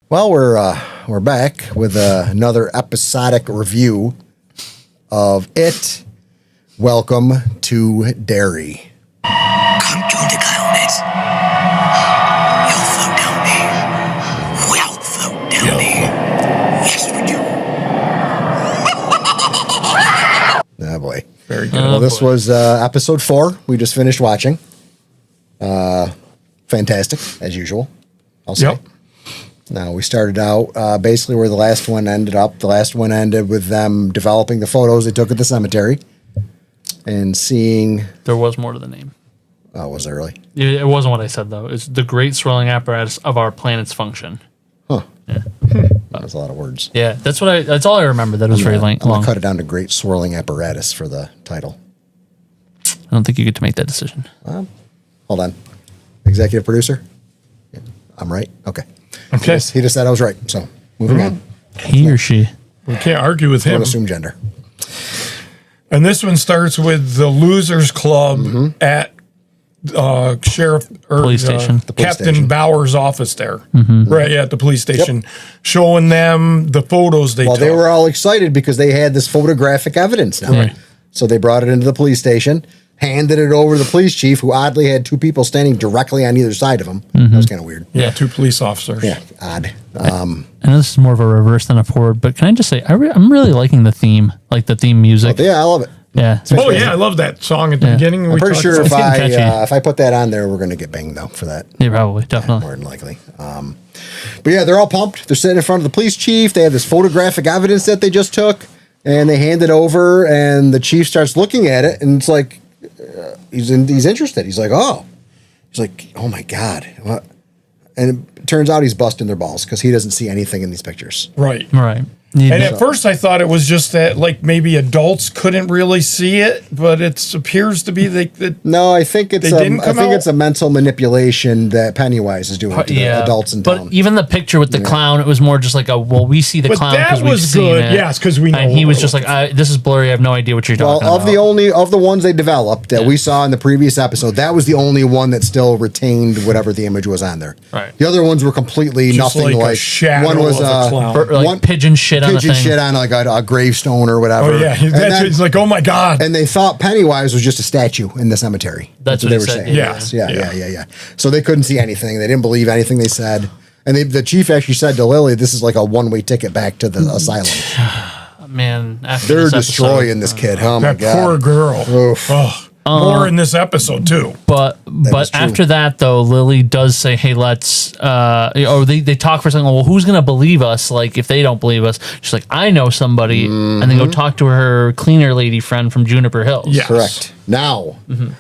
Well, we're back with another episodic review of It. Welcome to Derry. 강경대가요, Max. You'll float down there. We'll float down there. Yes, we do. Oh boy. Very good. Well, this was episode 4. We just finished watching. Fantastic, as usual, I'll say. Yep. Now, we started out basically where the last one ended up. The last one ended with them developing the photos they took at the cemetery and seeing... There was more to the name. Oh, was there really? It wasn't what I said, though. It's the great swirling apparatus of our planet's function. Huh. Yeah. That's a lot of words. Yeah, that's all I remember. That was very long. I'm going to cut it down to Great Swirling Apparatus for the title. I don't think you get to make that decision. Hold on. Executive producer? Yeah, I'm right? Okay. Okay. He just said I was right. So, moving on. He or she. We can't argue with Don't him. assume gender. And this one starts with the Losers Club at Sheriff or Police station. The police Captain station. Bauer's office there. Right, yeah, at the police station, showing them the photos they Well, took. they were all excited because they had this photographic evidence now. Yeah. So they brought it into the police station, handed it over to the police chief, who oddly had 2 people standing directly on either side of him. That was kind of weird. yeah, 2 police officers. Yeah, odd. And this is more of a reverse than a forward, but can I just say, I'm really liking the theme, like the theme music. Yeah, I love it. Yeah. Oh yeah, I love that song at the beginning. I'm pretty sure It's getting catchy. if I put that on there, we're going to get banged, though, for that. Yeah, probably. Definitely. More than likely. But yeah, they're all pumped. They're sitting in front of the police chief. They have this photographic evidence that they just took, and they hand it over, and the chief starts looking at it, and it's like, he's interested. He's like, oh my God. What? And it turns out he's busting their balls because he doesn't see anything in these pictures. Right. Right. And at first I thought it was just that like maybe adults couldn't really see it, but it appears to be that No, I think it's They didn't come out? it's a mental manipulation that Pennywise is doing to the adults in town. But even the picture with the clown, it was more just like we see the But clown that because we've was seen good. it. Yes, 'cause we know And he what was we're just like, this is blurry. I have no idea what you're talking about. of the ones they developed that we saw in the previous episode, that was the only one that still retained whatever the image was on there. Right. The other ones were completely Just nothing like a shadow one was of a clown. Or, like one pigeon shit on the thing. like a gravestone or whatever. Oh yeah, And that's then- it's like, oh my God. and they thought Pennywise was just a statue in the cemetery. That's what what they he were said, saying. yeah. Yeah. So they couldn't see anything. They didn't believe anything they said. And the chief actually said to Lily, "This is like a one-way ticket back to the asylum." Man, after They're this episode- destroying this kid. Oh my that God! poor girl. Oof. Oh, more in this episode too. But is true. after that though, Lily does say, "Hey, let's." Or they talk for a second. Well, who's gonna believe us? Like if they don't believe us, she's like, "I know somebody," and then go talk to her cleaner lady friend from Juniper Hills. Yes. Correct. Now,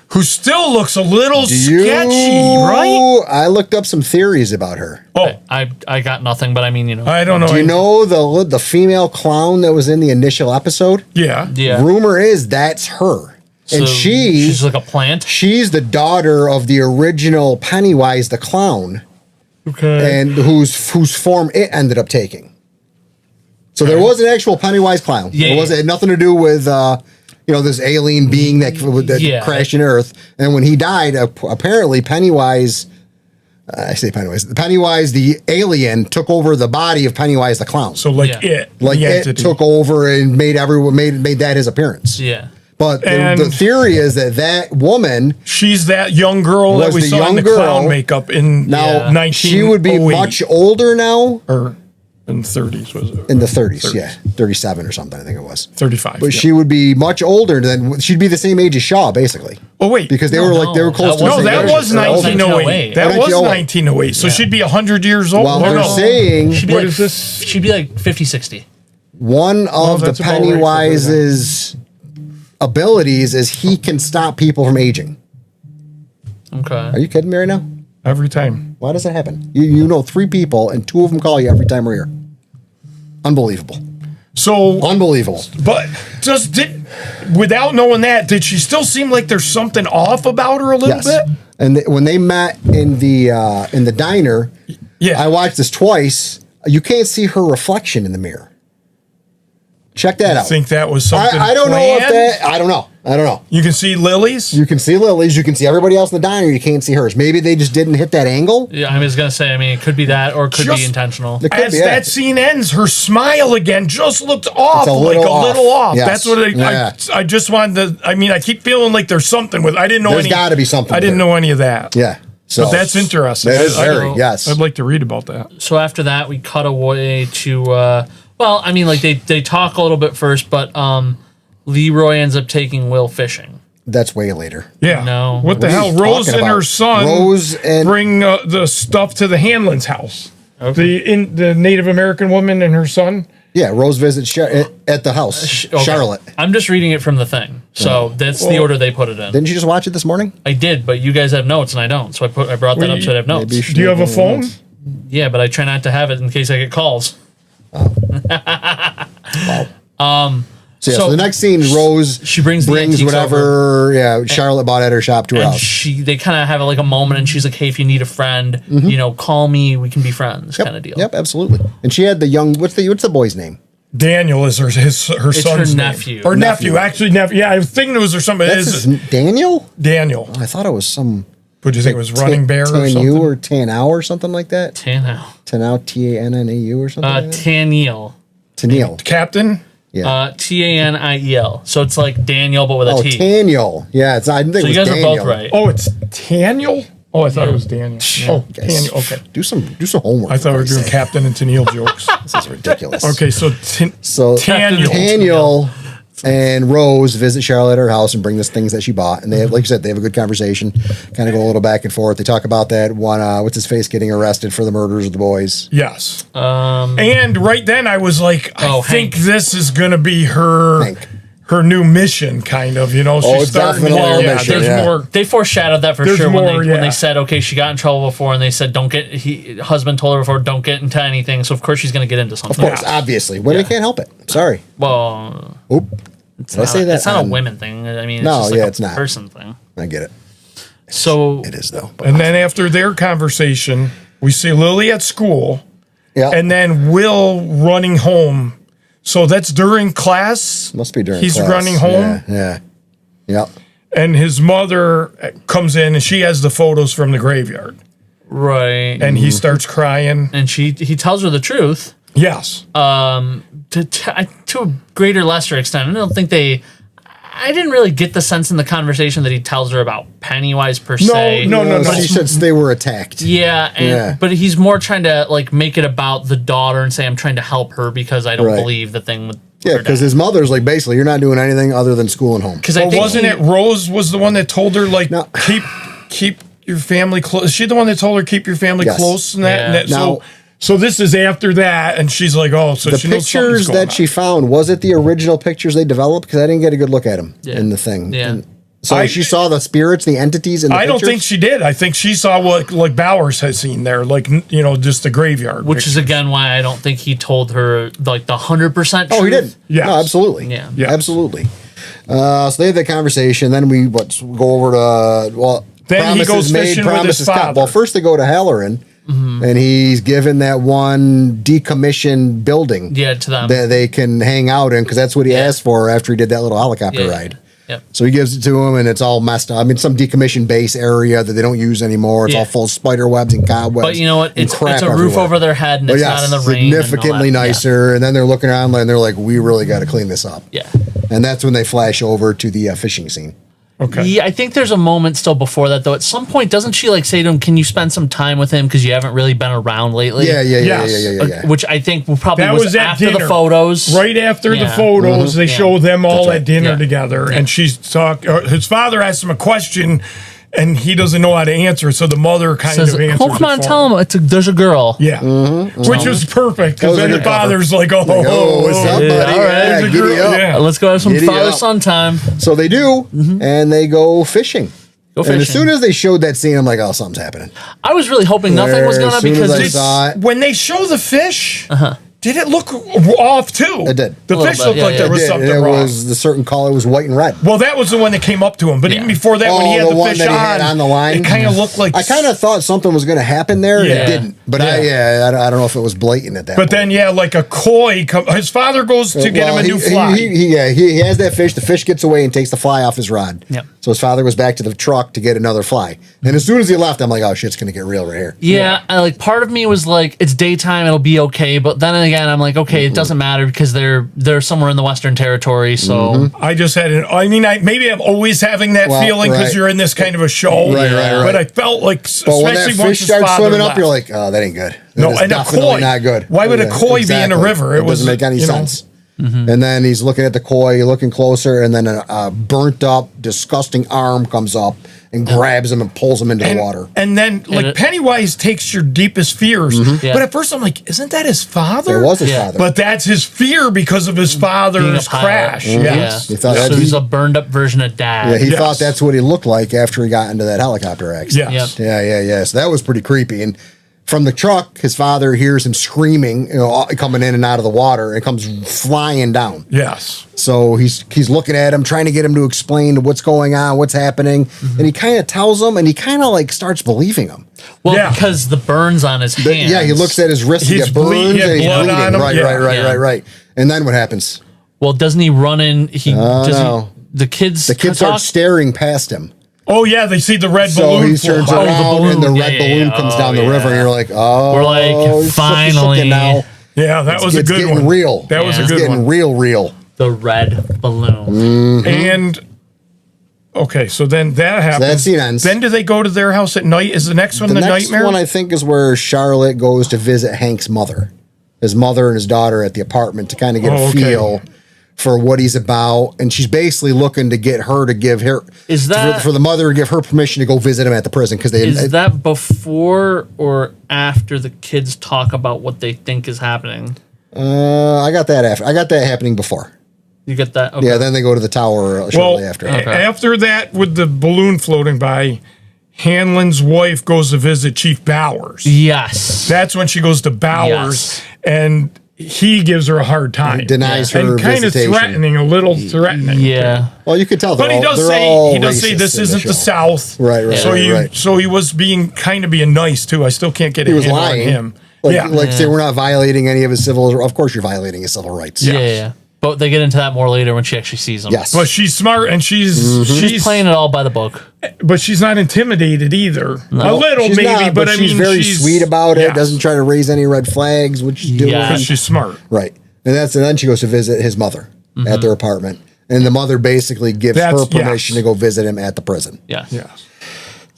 Who still looks a little you, sketchy, right? I looked up some theories about her. Oh, I got nothing, but I mean, I don't know. Do you know the female clown that was in the initial episode? Yeah. Yeah. Rumor is that's her. And So she's she's like a plant. she's the daughter of the original Pennywise the clown, Okay. and whose form it ended up taking. So there was an actual Pennywise clown. Yeah, It had nothing to do with this alien being that crashed in Earth. And when he died, apparently Pennywise. I say Pennywise. Pennywise the alien took over the body of Pennywise the clown. So like Yeah. it, like the it entity. took over and made that his appearance. Yeah. But And- the theory is that woman She's that young girl that Was we the saw in young the girl. clown makeup in now 1908. she would be much older now or in 30s was it? in the 30s, yeah, 37 or something I think it was. 35. But yeah. she would be much older than she'd be the same age as Shaw basically. Oh wait, Because they No, were no, they were close that to the no, same that age. was Or older. 1908. That was 1908. 1908. So she'd be 100 years old. Well, Oh, they're no. saying She'd be What like, is this? She'd be like 50, 60. one of the that's about right for her Pennywise's abilities is he can stop people from aging. Okay. Are you kidding me right now? Every time. Why does that happen? You know 3 people and 2 of them call you every time we're here. Unbelievable. So, Unbelievable. but without knowing that, did she still seem like there's something off about her a little bit? And when they met in the diner, Yeah. I watched this twice. You can't see her reflection in the mirror. Check that I out. think that was something. I don't know if planned. that. I don't know. I don't know. You can see Lily's. You can see Lily's. You can see everybody else in the diner. You can't see hers. Maybe they just didn't hit that angle. Yeah, I was gonna say. I mean, it could be that, or it could be Just- intentional. It could As be, yeah. that scene ends, her smile again just looked off, It's a like little a little off. off. Yes. That's what Yeah. I just wanted to. I mean, I keep feeling like there's something with. I didn't know There's any. gotta be something I didn't there. know any of that. Yeah. So But that's interesting. That is I- very, yes. I'd like to read about that. So after that, we cut away to. Well, I mean, like they talk a little bit first, but Leroy ends up taking Will fishing. That's way later. Yeah. No. What the What are hell? you Rose talking and her about? son Rose and- bring the stuff to the Hanlon's house. The Native American woman and her son. Yeah, Rose visits at the house. Okay. Charlotte. I'm just reading it from the thing, so that's the order they put it in. Didn't you just watch it this morning? I did, but you guys have notes and I don't, so I brought that up so I have notes. Maybe you should Do you have a look at phone? it. Yeah, but I try not to have it in case I get calls. So, So- the next scene, Rose She brings the antiques whatever Charlotte bought at her shop to her And house. they kind of have like a moment, and she's like, "Hey, if you need a friend, call me. We can be friends," kind of deal. Yep, absolutely. And she had the young. What's the boy's name? Daniel is her son's name. nephew. Or nephew. Actually, nephew. Yeah, I was thinking it was or something. That's It's his, Daniel. Daniel. I thought it was some. Would you think it was Running Bear or Tanu something? or Tanau or something like that. Tanau. Tanau, Tannau or something. Like that? Taniel. Taniel. Captain? Yeah. Taniel. So it's like Daniel, but with a Oh, T. Taniel. Yeah, it's. I didn't think So it you was guys Daniel. are both right. Oh, it's Daniel? Oh, I thought it was Daniel. Oh, Guys, Daniel. Okay. Do some homework. I thought we were for doing Christ's sake. Captain and Tennille jokes. This is ridiculous. Okay, so So Daniel. Daniel and Rose visit Charlotte at her house and bring the things that she bought. And they have, like you said, they have a good conversation, kind of go a little back and forth. They talk about that one, what's his face, getting arrested for the murders of the boys. Yes. And right then I was like, I think Hank. this is going to be her Hank. her new mission, kind of. You know, Oh, she's it's starting. definitely her Yeah, mission, there's yeah. more. They foreshadowed that for There's sure when more, when yeah. they said, okay, she got in trouble before, and they said, don't get, husband told her before, don't get into anything. So of course she's going to get into something. Of course, obviously. Women can't help it. Sorry. Well, Oop. Did I say that? it's not a on- women thing. I mean, it's No, just like yeah, a it's not. person thing. I get it. So It is, though. And then after their conversation, we see Lily at school, Yeah. and then Will running home. So that's during class. Must be during He's class. running home, Yeah. Yep. and his mother comes in, and she has the photos from the graveyard, right, and he starts crying. and he tells her the truth. Yes. To a greater lesser extent. I don't think I didn't really get the sense in the conversation that he tells her about Pennywise per se. no. She said they were attacked. Yeah, but he's more trying to like make it about the daughter and say I'm trying to help her because I don't Right. believe the thing with Yeah, her because dad. his mother's like, basically, you're not doing anything other than school and home. Because I Well, think wasn't it Rose was the one that told her like No. keep your family close? Is she the one that told her keep your family Yes. close and that? Yeah. And that Now- so this is after that, and she's like, oh, so The she knows something's pictures going that on. she found, was it the original pictures they developed? Because I didn't get a good look at them in the thing. Yeah. And so she saw the spirits, the entities in the I don't pictures? think she did. I think she saw what like Bowers has seen there, like just the graveyard, which is again why I don't think he told her like the 100%. Oh, he didn't. Yes. No, absolutely. Yeah. Yes. Absolutely. So they have that conversation. Then we go over to, Then he goes fishing with his kept. father. Well, first they go to Halloran, and he's given that one decommissioned building Yeah, to them. that they can hang out in, because that's what he asked for after he did that little helicopter Yeah. ride. Yep. So he gives it to him, and it's all messed up. I mean, some decommissioned base area that they don't use anymore. It's Yeah. all full of spider webs and cobwebs. But you know what? and It's crap a roof everywhere. over their head and But it's not in the rain. and all significantly that. Yeah. nicer. And then they're looking around and they're like, we really got to clean this up. Yeah. And that's when they flash over to the fishing scene. okay. Yeah, I think there's a moment still before that though. At some point, doesn't she like say to him, "Can you spend some time with him because you haven't really been around lately?" Yes. Which I think probably That was at after dinner. the photos. Right after the Yeah. photos, they show them all right. at dinner Yeah. together, and she's his father asks him a question, and he doesn't know how to answer, so the mother kind Says, of answers. "Oh, come it on, for tell him there's a girl." Yeah, which was perfect That was because a then the good cover. father's like, "Oh, what's up, buddy? all right. Yeah, There's a giddy girl. up. Yeah. Let's go have some Giddy up. father-son time. So they do, and they go fishing. Go And as fishing. soon as they showed that scene, I'm like, oh, something's happening. I was really hoping nothing was As gonna soon as because I it's saw it, When they show the fish, did it look off too? It did. The A little fish bit, looked yeah, like yeah. there was It something did. It wrong. was the certain color was white and red. Well, that was the one that came up to him. But even before that, when he had the one fish that he had on the line, it kind of looked like. I kind of thought something was going to happen there, and Yeah. it didn't. But Yeah. I don't know if it was blatant at that. But point. then, like a koi, his father goes to get him a new fly. He has that fish. The fish gets away and takes the fly off his rod. Yep. So his father goes back to the truck to get another fly. And as soon as he left, I'm like, oh shit's gonna get real right here. Yeah, and like part of me was like, it's daytime, it'll be okay. But then again, I'm like, okay, it doesn't matter because they're somewhere in the Western Territory. So I just had maybe I'm always having that Well, feeling because right. you're in this kind of a show. Right, right. But I felt like, But when that especially once fish his starts father swimming left. up, you're like, oh, that ain't good. That No, is and a definitely koi. not good. Why would a Yeah, koi be in exactly. a river? It doesn't make any sense. And then he's looking at the koi, looking closer, and then a burnt up, disgusting arm comes up and grabs him and pulls him into the water. And then, like, Pennywise takes your deepest fears. Yeah. But at first, I'm like, isn't that his father? It was his Yeah. father. But that's his fear because of his being a father's pilot. crash. Yeah. Yes. He thought So that he's he- a burned up version of Dad. Yeah, he Yes. thought that's what he looked like after he got into that helicopter accident. Yes. Yep. Yeah. So that was pretty creepy. And from the truck, his father hears him screaming, coming in and out of the water, and comes flying down. Yes. So he's looking at him, trying to get him to explain what's going on, what's happening, and he kind of tells him, and he kind of like starts believing him. Well, Yeah. because the burns on his But, hands. yeah, he looks at his wrist, he He's gets burns, bleeding, and he's blood bleeding. on him. Right, Yeah. right. And then what happens? Well, doesn't he run in? no. The kids. The kids talk? start staring past him. Oh, yeah, they see the red So balloon. he turns fly. around, balloon. and the Yeah, red yeah, balloon yeah. comes Oh, down the river, and yeah. you're like, oh, We're like, he's finally. now. Yeah, that was a It's good getting one. real. That was Yeah. a It's good getting one. real. The red balloon. Mm-hmm. And okay, so then that happens. that scene ends. Then do they go to their house at night? Is the next one the, next nightmare? one, I think, is where Charlotte goes to visit Hank's mother, his mother and his daughter at the apartment to kind of get a feel for what he's about. And she's basically looking to get her to give her Is that- for the mother to give her permission to go visit him at the prison because they Is that before or after the kids talk about what they think is happening? I got that after. I got that happening before. You get that? Okay. Yeah, then they go to the tower shortly after. After that, with the balloon floating by, Hanlon's wife goes to visit Chief Bowers. Yes. That's when she goes to Bowers, Yes. and he gives her a hard time. Denies her and kind of visitation. threatening, a little threatening. Yeah. Well, you could tell. But he does say this isn't the South. Right, So right. so he was being nice too. I still can't get a He was handle on lying. him. Like say we're not violating any of his civil. Of course, you're violating his civil rights. Yeah. But they get into that more later when she actually sees him. Yes. But she's smart and she's She's playing it all by the book. but she's not intimidated either. A No. little She's maybe, not, but I she's mean very she's sweet about it. yes. Doesn't try to raise any red flags, which she's doing. Yeah. Because she's smart. Right. And then she goes to visit his mother at their apartment. And the mother basically gives her That's- permission yes. to go visit him at the prison. Yes. Yes.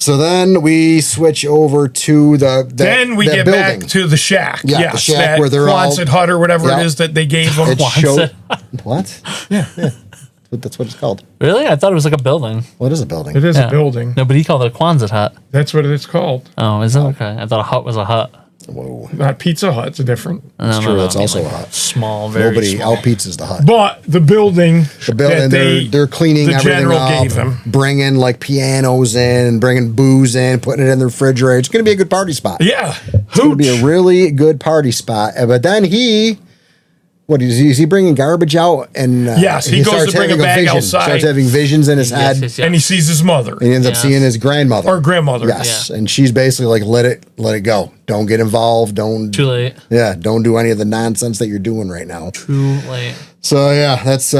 So then we switch over to Then we that get building. back to the shack. Yeah, the yes, shack that where they're all- Quonset hut or whatever Yeah. it is that they gave them. It showed, what? Yeah. That's what it's called. Really? I thought it was like a building. What is a building? It is Yeah. a building. No, but he called it a Quonset hut. That's what it's called. Oh, is it? Okay. I thought a hut was a hut. Whoa. Not Pizza Hut's different. That's No, true. no, That's I mean, also like a hut. small, very Nobody small. outpizzas the hut. But the building, The building, that they're cleaning the everything general up, gave them. bringing like pianos in, bringing booze in, putting it in the refrigerator. It's going to be a good party spot. Yeah, It's going to be a really good party spot. But then is he bringing garbage out? And Yes, he goes starts to bring a having bag vision. outside. Starts having visions in his head. and he sees his mother And he ends up Yes. seeing his grandmother or grandmother. Yes, and she's basically like, let it go. Don't get involved. Don't. Too late. Yeah, don't do any of the nonsense that you're doing right now. Too late. So yeah, that's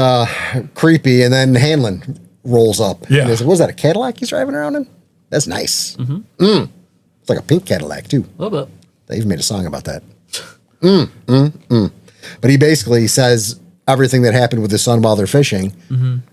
creepy. And then Hanlon rolls up. Yeah. And he's like, was that a Cadillac he's driving around in? That's nice. It's like a pink Cadillac too. A little bit. They even made a song about that. But he basically says everything that happened with his son while they're fishing.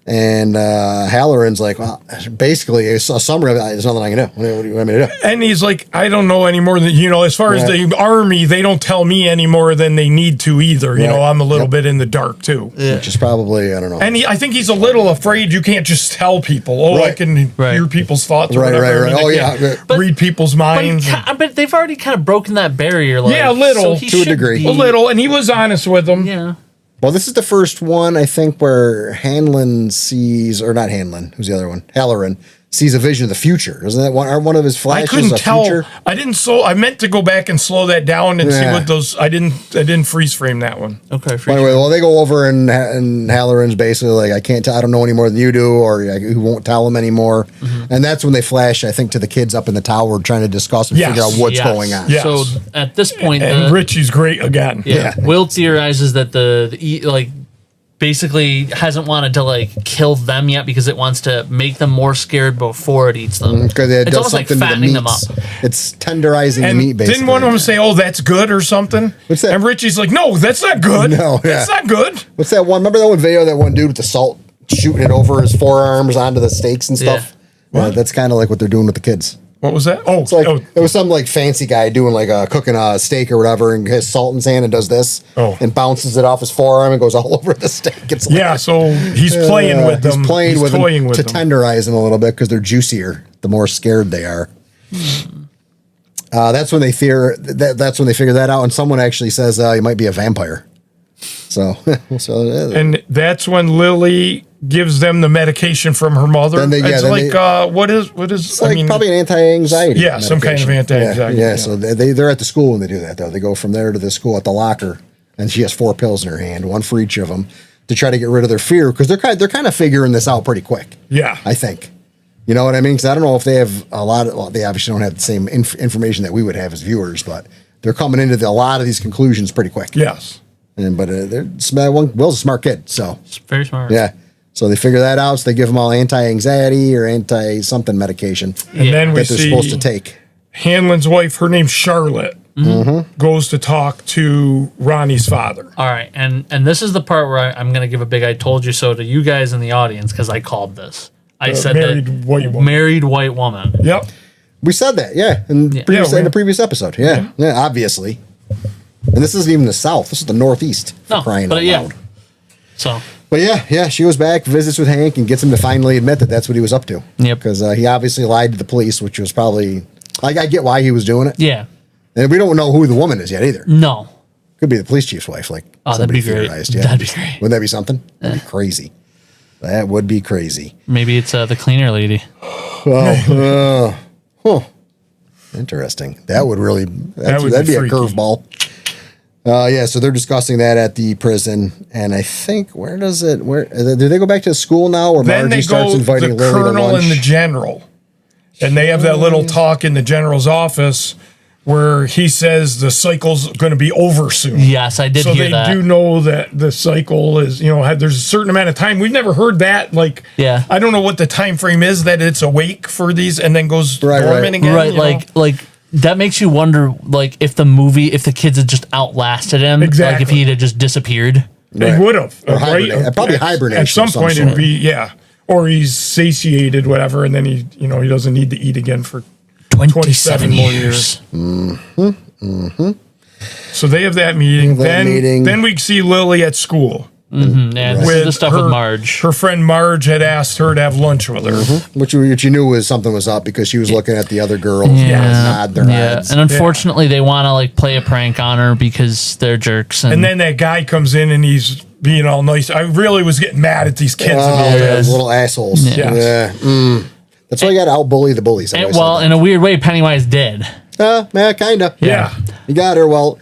And Halloran's like, well, basically, a summary of it, there's nothing I can do. What do you want me to do? And he's like, I don't know any more than, as far as Right. the army, they don't tell me any more than they need to either. You know, Right. I'm a little bit in the dark too. Which is probably, I don't know. And I think he's a little afraid you can't just tell people, I Right. can Right. hear people's thoughts or Right, whatever. right, I mean, right. they Oh, can't yeah. read people's minds. But they've already kind of broken that barrier. Like, Yeah, a little, he to a should degree. be- a little, and he was honest with them. Yeah. Well, this is the first one, I think, where Hanlon sees, or not Hanlon, who's the other one? Halloran sees a vision of the future. Isn't that one of his I flashes? couldn't of tell. Future? I meant to go back and slow that down and see Yeah. what those. I didn't freeze frame that one. Okay. By the way, well, they go over and Halloran's basically like, I can't tell, I don't know any more than you do, or he won't tell them anymore. Mm-hmm. And that's when they flash, I think, to the kids up in the tower trying to discuss and Yes. figure out what's Yes. going on. Yes. So at this point, And Richie's great again. yeah, Will theorizes that the basically hasn't wanted to like kill them yet because it wants to make them more scared before it eats them. Because it It's does almost like something to the fattening them meats. up. It's tenderizing the And meat, basically. didn't one of them say, "Oh, that's good" or something? What's that? And Richie's like, "No, that's not good. No, that's yeah. not good." What's that one? Remember that one video, that one dude with the salt shooting it over his forearms onto the steaks and stuff? Yeah, that's kind of like what they're doing with the kids. What was that? Oh, It's like it was some like fancy guy doing like cooking a steak or whatever, and has salt in his hand and does this, and bounces it off his forearm and goes all over the steak. It's like, yeah. So he's playing with them. He's playing with them toying to them. tenderize them a little bit because they're juicier the more scared they are. That's when they fear that's when they figure that out, and someone actually says he might be a vampire. So, And that's when Lily gives them the medication from her mother. Then they- yeah, it's then like what is? it's like probably an anti-anxiety. Yeah, some kind of medication. anti-anxiety, Yeah, yeah. so they're at the school when they do that, though. They go from there to the school at the locker, and she has 4 pills in her hand, one for each of them, to try to get rid of their fear, because they're kind of figuring this out pretty quick. Yeah. I think. You know what I mean? Because I don't know if they have they obviously don't have the same information that we would have as viewers, but they're coming into a lot of these conclusions pretty quick. Yes. But Will's a smart kid, so. It's very smart. Yeah. So they figure that out. So they give them all anti-anxiety or anti-something medication And then we that they're see supposed to take. Hanlon's wife, her name's Charlotte, goes to talk to Ronnie's father. All right, and this is the part where I'm going to give a big "I told you so" to you guys in the audience because I called this. I said married white woman. Married white woman. Yep. We said that, yeah, in the previous episode. Yeah, obviously. And this isn't even the South. This is the Northeast. For crying out loud. So. But yeah, she goes back, visits with Hank, and gets him to finally admit that that's what he was up to. Yep. Because he obviously lied to the police, which was probably, like, I get why he was doing it. Yeah. And we don't know who the woman is yet either. No. Could be the police chief's wife, like that'd be great. theorized. Yeah. That'd be great. Wouldn't that be something? That'd be crazy. That would be crazy. Maybe it's the cleaner lady. Interesting. That would really, would that'd be be a freaky. curveball. So they're discussing that at the prison, and I think where do they go back to school now, or Then Margie they starts go inviting the Lily to colonel lunch? and the general. And they have that little talk in the general's office where he says the cycle's going to be over soon. Yes, I did So hear they that. do know that the cycle is, there's a certain amount of time. We've never heard that. Like, Yeah. I don't know what the time frame is that it's awake for these and then goes dormant again. Right, you know? like that makes you wonder, like if the kids had just outlasted him, like if Exactly. he had just disappeared. They Right. would have. Or hibernate. Probably hibernation At some of some point, sort. it'd be, yeah. Or he's satiated, whatever, and then he doesn't need to eat again for 27 more years. So they have that meeting. Then we see Lily at school. Yeah, this is the stuff with Marge. Her friend Marge had asked her to have lunch with her. Which you knew was something was up because she was looking at the other girls. Nod their heads. And unfortunately, they want to like play a prank on her because they're jerks. And then that guy comes in and he's being all nice. I really was getting mad at these kids. Those little assholes. Yes. Yeah. That's why you got to out-bully the bullies. I always say well, that. in a weird way, Pennywise did. Yeah, kind of. Yeah. You got her. Well,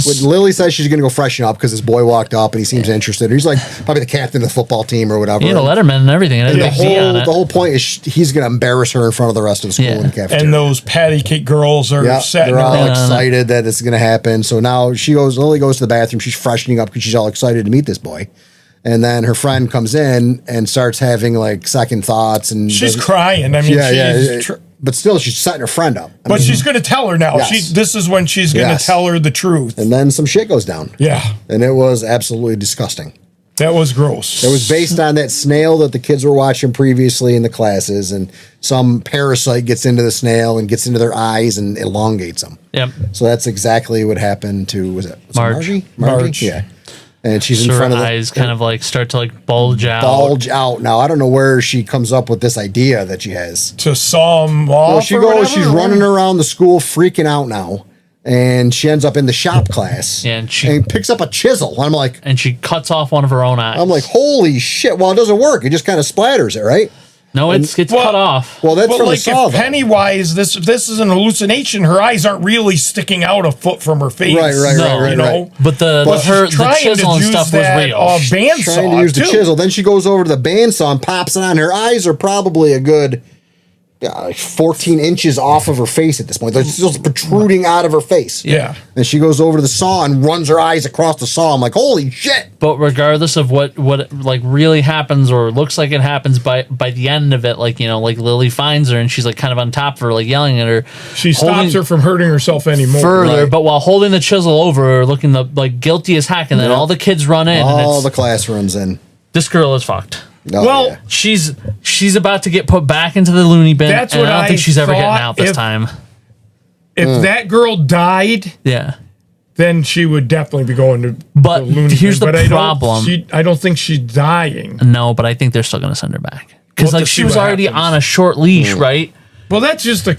when Lily says she's going to go freshen up because this boy walked up and he seems interested. He's like probably the captain of the football team or whatever. He had a Letterman and everything. And And the whole point is he's going to embarrass her in front of the rest of the school in the cafeteria. And those patty cake girls are setting they're all around. excited that it's going to happen. So now Lily goes to the bathroom. She's freshening up because she's all excited to meet this boy. And then her friend comes in and starts having like second thoughts. And She's crying. I mean, but still, she's setting her friend up. But she's going to tell her now. Yes. This is when she's going to tell her the truth. And then some shit goes down. Yeah. And it was absolutely disgusting. That was gross. It was based on that snail that the kids were watching previously in the classes, and some parasite gets into the snail and gets into their eyes and elongates them. Yep. So that's exactly what happened to was it Marge. Margie? Yeah. And she's in her front of eyes kind of like start to like bulge out. Now I don't know where she comes up with this idea that she has. To saw him off. Well, she or goes. whatever, She's or running around the school, freaking out now, and she ends up in the shop class. Yeah, and picks up a chisel. I'm like, and she cuts off one of her own eyes. holy shit! Well, it doesn't work. It just kind of splatters it, right? No, it's cut off. Well, that's But from like the saw, if though. Pennywise, this is an hallucination. Her eyes aren't really sticking out a foot from her face. Right, You know, But the she's trying to chisel and use stuff was that, real. bandsaw Trying to use the too. chisel. Then she goes over to the bandsaw and pops it on. Her eyes are probably a good 14 inches off of her face at this point. They're still protruding out of her face. Yeah. And she goes over to the saw and runs her eyes across the saw. I'm like, holy shit. But regardless of what like really happens or looks like it happens, by the end of it, like, you know, like Lily finds her and she's like kind of on top of her, like yelling at her. She stops her from hurting herself anymore. Further, Right. but while holding the chisel over her, looking like guilty as heck, and then all the kids run in. All and the class runs in. this girl is fucked. Oh, Well, yeah. She's about to get put back into the loony bin. That's and what I don't I think she's ever getting thought out this if- time. If that girl died, Yeah. then she would definitely be going to But the loony here's bin. the But problem. I don't think she's dying. No, but I think they're still going to send her back because We'll have like to she see was what already happens. on a short leash, right? Well, that's just the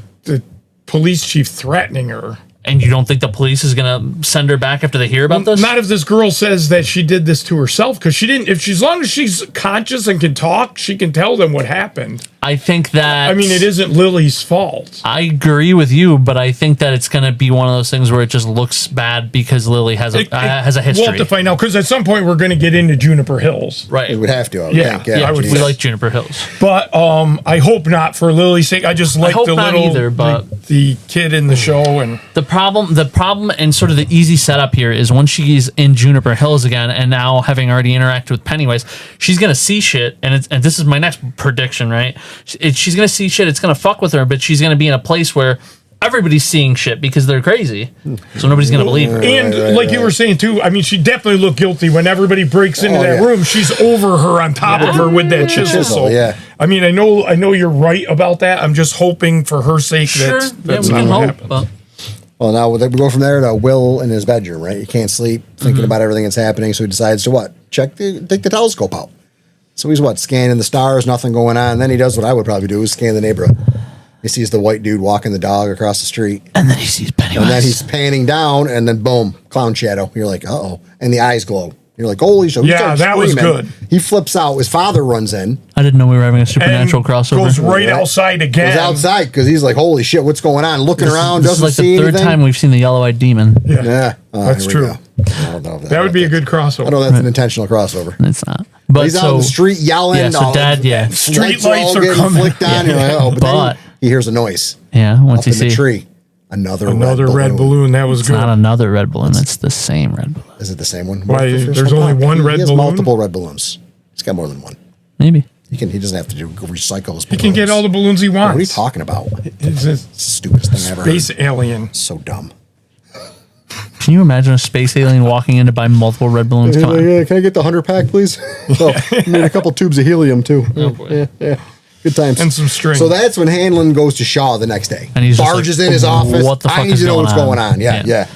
police chief threatening her. And you don't think the police is going to send her back after they hear about this? Not if this girl says that she did this to herself, because she didn't. If as long as she's conscious and can talk, she can tell them what happened. I think that. I mean, it isn't Lily's fault. I agree with you, but I think that it's going to be one of those things where it just looks bad because Lily has a history. We'll have to find out, because at some point we're going to get into Juniper Hills. Right. It would have to, I would Yeah, think. yeah, I would geez. We like Juniper Hills. But I hope not, for Lily's sake. I just like hope the not little either, but- the kid in the show, and The problem and sort of the easy setup here is once she's in Juniper Hills again, and now having already interacted with Pennywise, she's gonna see shit, and this is my next prediction, right? She's gonna see shit. It's gonna fuck with her, but she's gonna be in a place where everybody's seeing shit because they're crazy, so nobody's gonna believe her. And like you were saying too, I mean, she definitely looked guilty when everybody breaks into that yeah. room. She's over her, on top of her with that chisel. chisel, So, yeah. I mean, I know you're right about that. I'm just hoping for her sake Sure, that's we not can what hope. happened. But Well, now we go from there to Will in his bedroom, right? He can't sleep, thinking about everything that's happening, so he decides to what? Take the telescope out. So he's scanning the stars, nothing going on. And then he does what I would probably do, is scan the neighborhood. He sees the white dude walking the dog across the street. and then he sees Pennywise. And then he's panning down, and then boom, clown shadow. You're like, uh-oh. And the eyes glow. You're like, holy shit. He Yeah, starts that was screaming. good. He flips out. His father runs in. I didn't know we were having a And supernatural crossover. goes right Yeah. outside again. Goes outside because he's like, holy shit, what's going on? Looking around, This is doesn't like see the third anything. time we've seen the yellow-eyed demon. Yeah. Oh, That's here we true. go. I don't know if That would be a good I don't know crossover. if that's an intentional crossover. It's not. But He's so, out on the street yelling. Yeah, so all Dad, yeah. Street all lights are getting coming. flicked on. You're like, oh, but But- then he hears a noise Yeah, once up you in the see tree. Another Red balloon. That was it's good. not another red balloon. It's the same red balloon. Is it the same one? Why, What's the first there's one? only one red He has balloon? multiple red balloons. He's got more than one. Maybe. He doesn't have to recycle his balloons. He can get all the balloons he wants. What are you talking about? It's a It's the stupidest thing I've ever heard. space alien. So dumb. Can you imagine a space alien walking in to buy multiple red balloons? Come on. Yeah, can I get the 100 pack, please? Oh, I need a couple tubes of helium too. Yeah. Good times. And some string. So that's when Hanlon goes to Shaw the next day. And he's just barges like, in his office. "What the fuck I need is to know going what's on?" going on. Yeah, Yeah. yeah.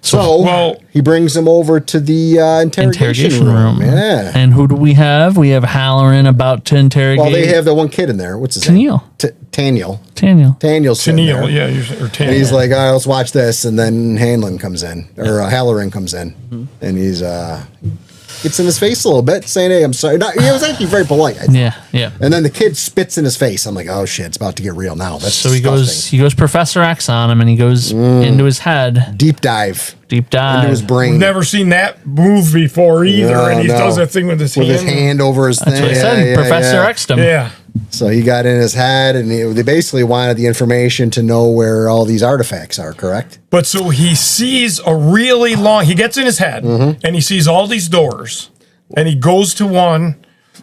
So Well- he brings him over to the interrogation room. Yeah. And who do we have? We have Halloran about to interrogate. Well, they have the one kid in there. What's his Tennille. name? Taniel. Daniel. Taniel's sitting there. Tennille, yeah, or And Tennille. he's like, all right, let's watch this. And then Hanlon comes in, or Halloran comes in, Mm-hmm. and he's gets in his face a little bit, saying, hey, I'm sorry. No, he was actually very polite. I thought. Yeah. And then the kid spits in his face. I'm like, oh shit, it's about to get real now. That's So he disgusting. goes Professor X on him and he goes into his head, Deep dive deep dive. into his brain. Never seen that move before either, No, and he no. does that thing with his with hand. his hand over his That's thing. what I said. Professor X'd him. Yeah. So he got in his head, and they basically wanted the information to know where all these artifacts are, correct? But so he sees a really long, he gets in his head Mm-hmm. and he sees all these doors and he goes to one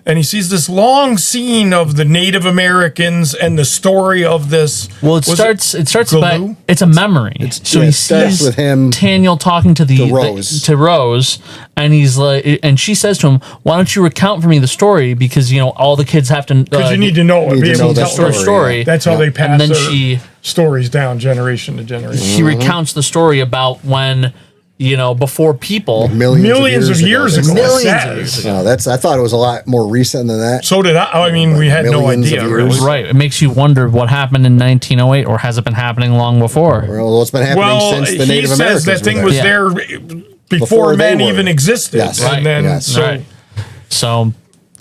and he sees this long scene of the Native Americans and the story of this. Well, it was starts Galoo? by it's a memory. So yeah, he it starts sees with him Daniel talking to Rose. to Rose, and he's like, and she says to him, "Why don't you recount for me the story? Because all the kids have to. Because you need to know it, need be to able know to that tell their story, yeah. That's how they pass And then their stories down generation to generation. he recounts the story about when before people. Millions of years ago. Millions it of says. No, I thought it was a lot more recent than that. So did I. I mean, we had no Millions idea. of years. Really. Right, it makes you wonder what happened in 1908, or has it been happening long before? Well, it's been happening Well, since the he Native says Americans that thing were was there. there before Before they men were. even existed. Yes. And Right. then, Yes. so Right. So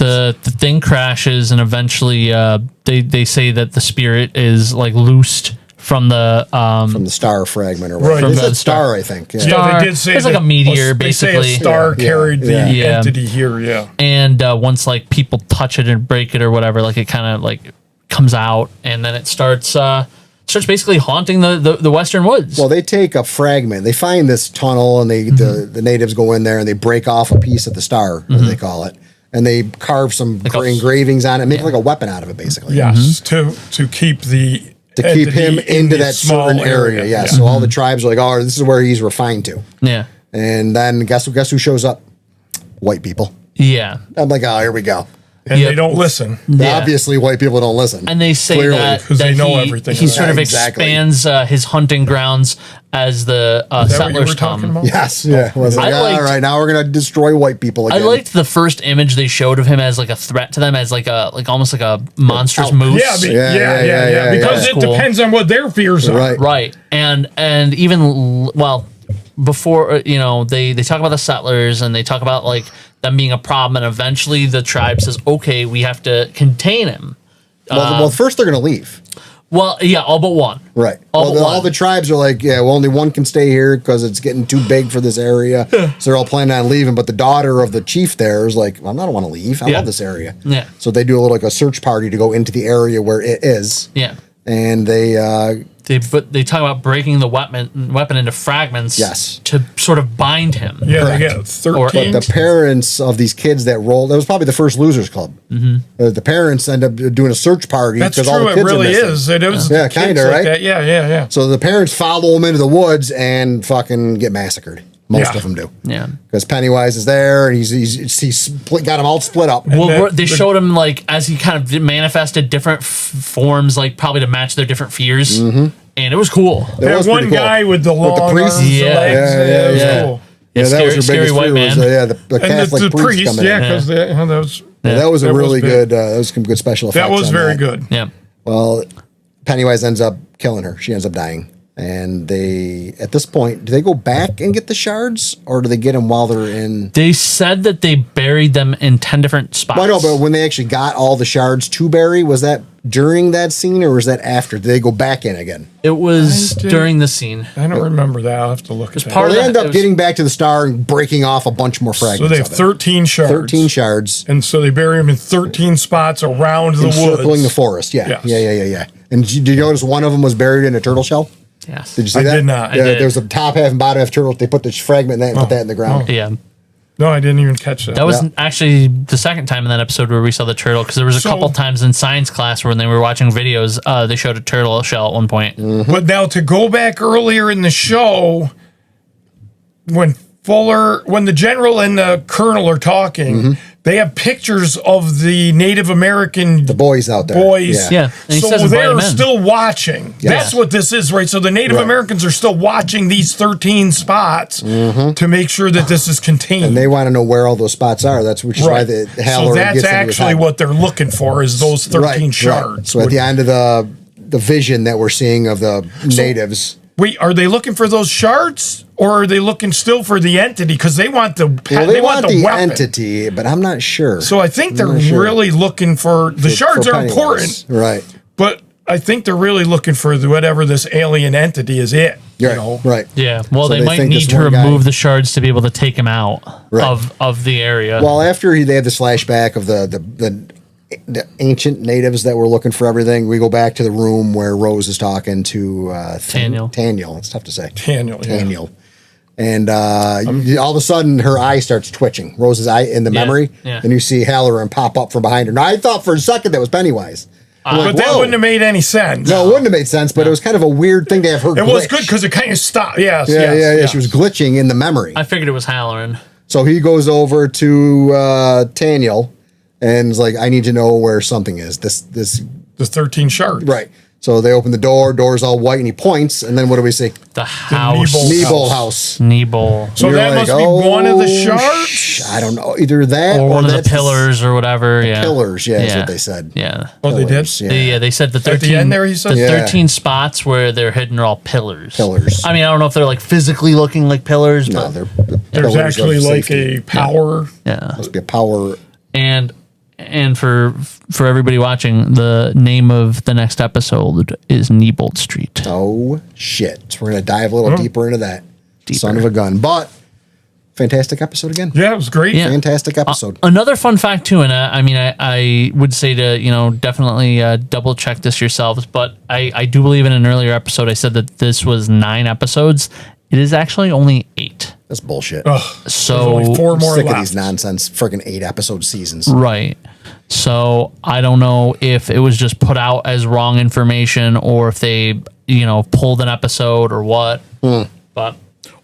The thing crashes, and eventually they say that the spirit is like loosed from the star fragment or Right. whatever. From They the said star, I think. Yeah. Yeah, they did say it's like that a meteor, they say basically. a star carried the Yeah. entity here. Yeah. And once like people touch it and break it or whatever, like it kind of like comes out, and then it starts basically haunting the western woods. Well, they take a fragment. They find this tunnel, and the natives go in there and they break off a piece of the star, as they call it, and they carve some engravings on it, make like a weapon out of it, basically. Yes, to keep the To keep him entity in into the that small certain area. Yeah. So all the tribes are like, oh, this is where he's refined to. Yeah. And then guess who shows up? White people. Yeah. I'm like, oh, here we go. and Yep. they don't listen. Yeah. Obviously, white people don't listen. And they say Clearly. that, 'Cause they that know he, everything he about sort it. of Exactly. expands his hunting grounds as the Is that what you settlers were talking come. about? Yes, yeah. I was like, I liked- all right, now we're gonna destroy white people I again. liked the first image they showed of him as like a threat to them, as like almost like a monstrous elk. moose. Yeah, Yeah, because yeah. it Cool. depends on what their fears are. Right. Right. And even before they talk about the settlers, and they talk about like them being a problem, and eventually the tribe says, okay, we have to contain him. Well, first they're gonna leave. Well, yeah, all but one. Right. All but All one. the tribes are like, yeah, well, only one can stay here because it's getting too big for this area. So they're all planning on leaving. But the daughter of the chief there is like, well, I don't want to leave. I Yeah. love this area. Yeah. So they do like a search party to go into the area where it is. Yeah. And they, They talk about breaking the weapon into fragments. Yes. To sort of bind him. Yeah, they Correct. get 13. the parents of these kids that rolled, that was probably the first losers club. Mm-hmm. The parents end up doing a search party. That's 'cause true. all the It kids are really missing. is. It is. Yeah, kids kinda, like right? that. Yeah. So the parents follow them into the woods and fucking get massacred. Most Yeah. of them do. Yeah. Because Pennywise is there, and he's split, got them all split up. Well, that- they showed him like as he kind of manifested different forms, like probably to match their different fears, and it was cool. It That was one pretty cool. guy with the long priest? arms, Yeah. the legs. Yeah, it was yeah. cool. Yeah, that scary, was your scary biggest white fear was, man. the And Catholic the priest priest, coming in. because that was That was a that was really big. good. That was some good special effects. that was on very that. good. Yeah. Well, Pennywise ends up killing her. She ends up dying. And they, at this point, do they go back and get the shards, or do they get them while they're in? They said that they buried them in 10 different spots. Well, I know, but when they actually got all the shards to bury, was that during that scene, or was that after? Did they go back in again? it was I did- during the scene. I don't remember that. I'll have to look at that. part Well, of they that- end it up was- getting back to the star and breaking off a bunch more So fragments. they have of it. 13 shards. 13 shards. And so they bury them in 13 spots around the Encircling woods. the forest. Yeah. Yes. Yeah. And did you notice one of them was buried in a turtle shell? Yes. Did you see I that? did not. I Yeah, did. there's a top half and bottom half turtle. They put the fragment in that and put that in the ground. Yeah. No, I didn't even catch that. That was Yeah. actually the second time in that episode where we saw the turtle, because there was a So- couple times in science class when they were watching videos, they showed a turtle shell at one point. But now to go back earlier in the show, when the general and the colonel are talking, they have pictures of the Native American The boys out there. boys. Yeah, and he So says invite they're him in. still watching. That's what this is, right? So the Native Right. Americans are still watching these 13 spots to make sure that this is contained. And they want to know where all those spots are. That's which is why right. the So Halloran that's gets into his actually head. what they're looking for is those 13 shards. So at the end of the vision that we're seeing of the natives. Wait, are they looking for those shards, or are they looking still for the entity? Because they want the Well, they want the weapon. entity, but I'm not sure. So I think they're I'm not sure. really looking for the shards For are Pennywise. important, Right. but I think they're really looking for whatever this alien entity is. You Right. know, Right. Yeah. Well, So they they might think need this to one guy- remove the shards to be able to take him out Right. of the area. Well, after they have this flashback of the ancient natives that were looking for everything, we go back to the room where Rose is talking to Taniel. Taniel. It's tough to say. Daniel. Yeah. Taniel. And all of a sudden, her eye starts twitching. Rose's eye in the memory, yeah. and you see Halloran pop up from behind her. Now, I thought for a second that was Pennywise. I'm like, But that whoa. wouldn't have made any sense. No, it wouldn't have made sense, but it was kind of a weird thing to have her. It was glitch. good because it kind of stopped. Yes, Yeah, yes, yes. She was glitching in the memory. I figured it was Halloran. So he goes over to Taniel and is like, "I need to know where something is." This the 13 shards. right. So they open the door. Door's all white, and he points. And then what do we see? The house. Nebo- Nebo house. Nebo. So You're that like, must be one of the "Oh, shards. I don't know. Either that Or one of the that's pillars or whatever. Yeah. pillars. Yeah, that's what they said. Yeah. Oh, they did. Pillars, yeah. They said the 13 the end there, he said? the Yeah. 13 spots where they're hidden are all pillars. Pillars. I mean, I don't know if they're like physically looking like pillars, No, but they're the There's pillars actually of like safety. a power. yeah. Must be a power. And And for everybody watching, the name of the next episode is Neibold Street. Oh, shit. So we're going to dive a little deeper into that. Son of a gun. But fantastic episode again. Yeah, it was great. Yeah. Fantastic episode. Another fun fact too, and I would say to definitely double check this yourselves, but I do believe in an earlier episode I said that this was 9 episodes. It is actually only 8. That's bullshit. So There's only 4 more Sick of left. these nonsense freaking 8 episode seasons. right. So I don't know if it was just put out as wrong information or if they pulled an episode or what, but.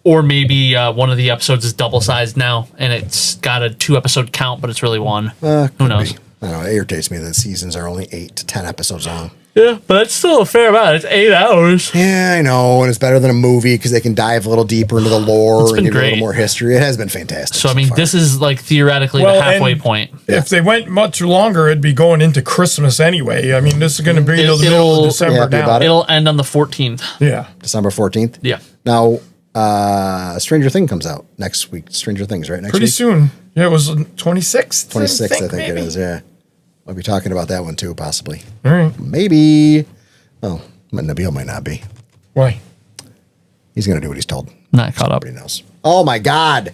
Or maybe one of the episodes is double sized now, and it's got a 2 episode count, but it's really 1. Who knows? I don't know. It irritates me that seasons are only 8 to 10 episodes long. Yeah, but it's still a fair amount. It's 8 hours. Yeah, I know, and it's better than a movie because they can dive a little deeper into the lore and been give you a great. little more history. It has been fantastic. So I mean, far. this is like theoretically the halfway and point. If they went much longer, it'd be going into Christmas anyway. I mean, this is going to be till the middle It'll- of December happy now. about it. It'll end on the 14th. Yeah. December 14th. Yeah. Now, Stranger Thing comes out next week. Stranger Things, right? Next Pretty week? soon. Yeah, it was 26th. 26th, I think maybe. it is, yeah. I'll be talking about that one too, possibly. All right. Maybe. Oh, Nabil might not be. Why? He's going to do what he's told. Not caught up. Nobody knows. Oh my God.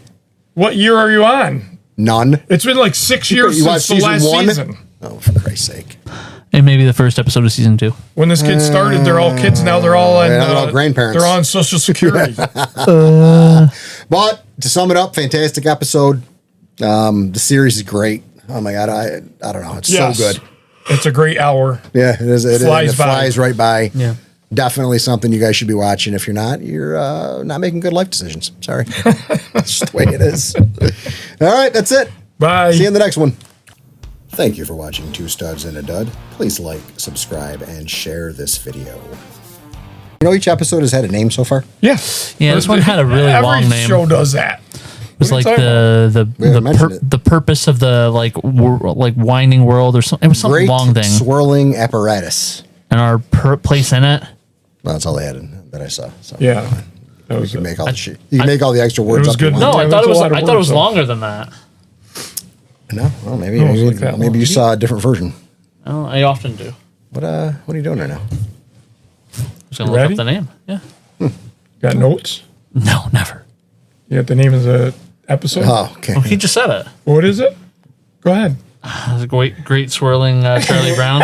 What year are you on? None. It's been like 6 years You since watched the last season 1? season. Oh, for Christ's sake. And maybe the first episode of season 2. When this kid started, they're all kids now. They're all on, now they're all grandparents. They're on Social Security. But to sum it up, fantastic episode. The series is great. Oh my God. I don't know. It's Yes. so good. It's a great hour. Yeah, it is. It Flies by. flies right by. Yeah. Definitely something you guys should be watching. If you're not making good life decisions. Sorry. That's just the way it is. All right, that's it. Bye. See you in the next one. Thank you for watching Two Studs and a Dud. Please like, subscribe, and share this video. You know, each episode has had a name so far. Yeah. Yeah, this one had a really Every long name. show does that. It was What like are you talking We haven't mentioned it. the purpose of the like winding world or something. It was some Great long thing. swirling apparatus. And our place in it. Well, that's all they had that I saw. So Yeah. That you was can it. make all the shit. You can make all the extra words was up you good. want. No, Yeah, I thought it that's was. a lot of I thought it was words, though. longer than that. No, well, maybe No, it's like that maybe long. you saw a different version. Oh, I often do. What are you doing right now? I was gonna You look ready? up the name. Yeah. Got notes? No, never. You got the name of the episode? Oh, okay. Oh, he just said it. What is it? Go ahead. That was a great swirling Charlie Brown.